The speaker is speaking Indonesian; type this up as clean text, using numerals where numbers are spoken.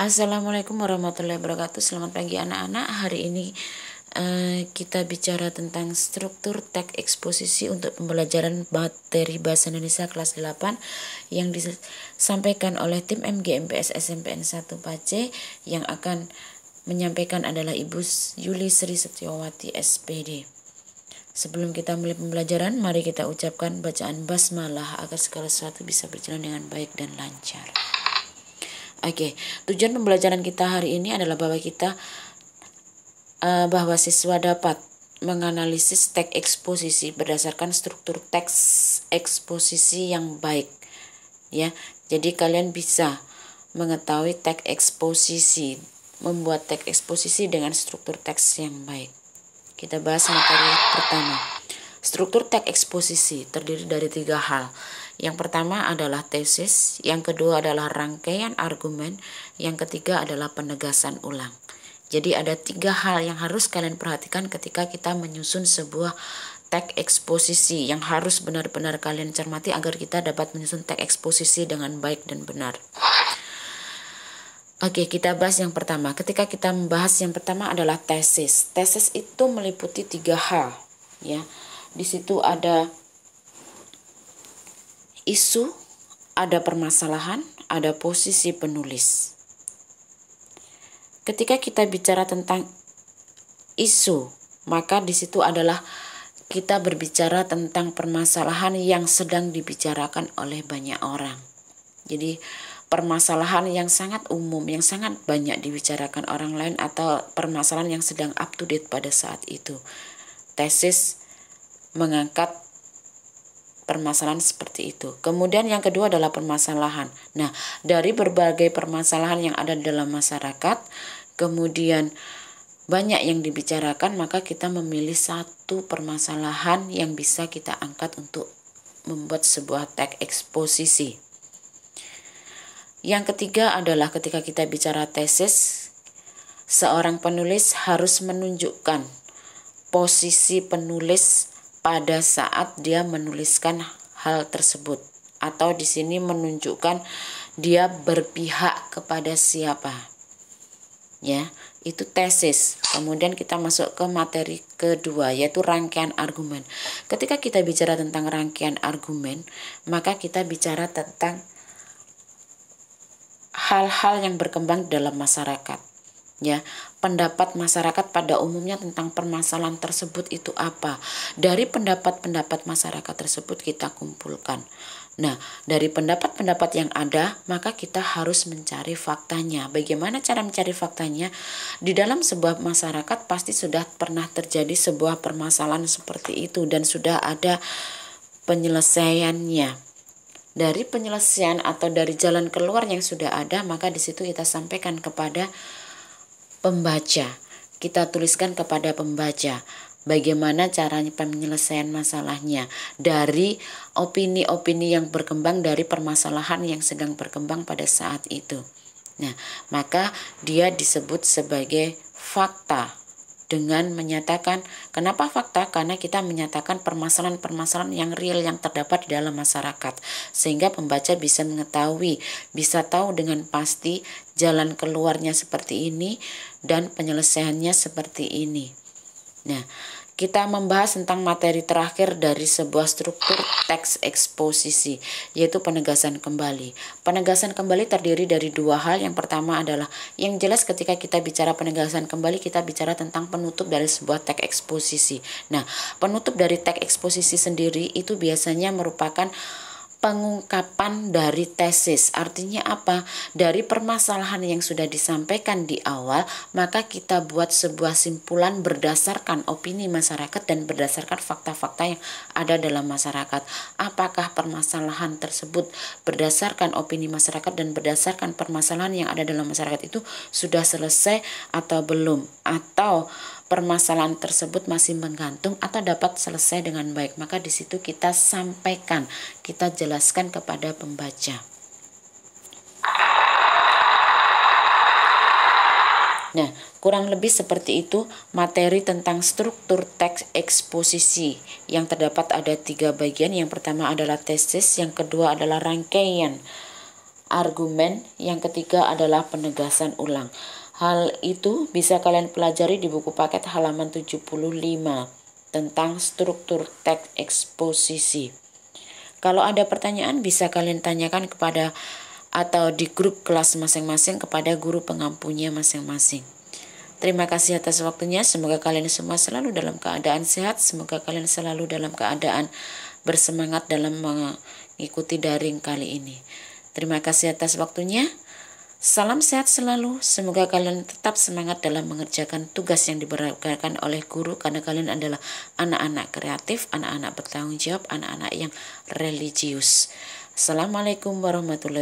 Assalamualaikum warahmatullahi wabarakatuh. Selamat pagi anak-anak. Hari ini kita bicara tentang struktur teks eksposisi untuk pembelajaran materi Bahasa Indonesia kelas 8 yang disampaikan oleh tim MGMPS SMPN 1 Pace. Yang akan menyampaikan adalah Ibu Yuli Sri Setiawati SPD. Sebelum kita mulai pembelajaran, mari kita ucapkan bacaan basmalah agar segala sesuatu bisa berjalan dengan baik dan lancar. Oke, tujuan pembelajaran kita hari ini adalah bahwa siswa dapat menganalisis teks eksposisi berdasarkan struktur teks eksposisi yang baik. Ya, jadi kalian bisa mengetahui teks eksposisi, membuat teks eksposisi dengan struktur teks yang baik. Kita bahas materi pertama. Struktur teks eksposisi terdiri dari 3 hal. Yang pertama adalah tesis, yang kedua adalah rangkaian argumen, yang ketiga adalah penegasan ulang. Jadi ada 3 hal yang harus kalian perhatikan ketika kita menyusun sebuah teks eksposisi yang harus benar-benar kalian cermati agar kita dapat menyusun teks eksposisi dengan baik dan benar. Oke, kita bahas yang pertama. Ketika kita membahas yang pertama adalah tesis. Tesis itu meliputi 3 hal, ya. Di situ ada isu, ada permasalahan, ada posisi penulis. Ketika kita bicara tentang isu, maka di situ adalah kita berbicara tentang permasalahan yang sedang dibicarakan oleh banyak orang. Jadi permasalahan yang sangat umum, yang sangat banyak dibicarakan orang lain atau permasalahan yang sedang up to date pada saat itu. Tesis mengangkat permasalahan seperti itu. Kemudian yang kedua adalah permasalahan. Nah, dari berbagai permasalahan yang ada dalam masyarakat, kemudian banyak yang dibicarakan, maka kita memilih satu permasalahan yang bisa kita angkat untuk membuat sebuah teks eksposisi. Yang ketiga adalah ketika kita bicara tesis, seorang penulis harus menunjukkan posisi penulis pada saat dia menuliskan hal tersebut, atau di sini menunjukkan dia berpihak kepada siapa. Ya, itu tesis. Kemudian kita masuk ke materi kedua, yaitu rangkaian argumen. Ketika kita bicara tentang rangkaian argumen, maka kita bicara tentang hal-hal yang berkembang dalam masyarakat. Ya, pendapat masyarakat pada umumnya tentang permasalahan tersebut itu apa? Dari pendapat-pendapat masyarakat tersebut kita kumpulkan. Nah, dari pendapat-pendapat yang ada, maka kita harus mencari faktanya. Bagaimana cara mencari faktanya? Di dalam sebuah masyarakat pasti sudah pernah terjadi sebuah permasalahan seperti itu dan sudah ada penyelesaiannya. Dari penyelesaian atau dari jalan keluar yang sudah ada, maka di situ kita sampaikan kepada pembaca. Kita tuliskan kepada pembaca bagaimana caranya penyelesaian masalahnya dari opini-opini yang berkembang dari permasalahan yang sedang berkembang pada saat itu. Nah, maka dia disebut sebagai fakta. Dengan menyatakan, kenapa fakta? Karena kita menyatakan permasalahan-permasalahan yang real yang terdapat di dalam masyarakat, sehingga pembaca bisa mengetahui, bisa tahu dengan pasti jalan keluarnya seperti ini dan penyelesaiannya seperti ini. Nah, kita membahas tentang materi terakhir dari sebuah struktur teks eksposisi, yaitu penegasan kembali. Penegasan kembali terdiri dari 2 hal. Yang pertama adalah, yang jelas ketika kita bicara penegasan kembali, kita bicara tentang penutup dari sebuah teks eksposisi. Nah, penutup dari teks eksposisi sendiri itu biasanya merupakan pengungkapan dari tesis. Artinya apa? Dari permasalahan yang sudah disampaikan di awal, maka kita buat sebuah simpulan berdasarkan opini masyarakat dan berdasarkan fakta-fakta yang ada dalam masyarakat. Apakah permasalahan tersebut berdasarkan opini masyarakat dan berdasarkan permasalahan yang ada dalam masyarakat itu sudah selesai atau belum? Atau permasalahan tersebut masih menggantung atau dapat selesai dengan baik? Maka di situ kita sampaikan, kita jelaskan kepada pembaca. Nah, kurang lebih seperti itu materi tentang struktur teks eksposisi yang terdapat ada 3 bagian. Yang pertama adalah tesis, yang kedua adalah rangkaian argumen. Yang ketiga adalah penegasan ulang. Hal itu bisa kalian pelajari di buku paket halaman 75 tentang struktur teks eksposisi. Kalau ada pertanyaan bisa kalian tanyakan kepada atau di grup kelas masing-masing kepada guru pengampunya masing-masing. Terima kasih atas waktunya. Semoga kalian semua selalu dalam keadaan sehat. Semoga kalian selalu dalam keadaan bersemangat dalam mengikuti daring kali ini. Terima kasih atas waktunya. Salam sehat selalu. Semoga kalian tetap semangat dalam mengerjakan tugas yang diberikan oleh guru, karena kalian adalah anak-anak kreatif, anak-anak bertanggung jawab, anak-anak yang religius. Assalamualaikum warahmatullahi wabarakatuh.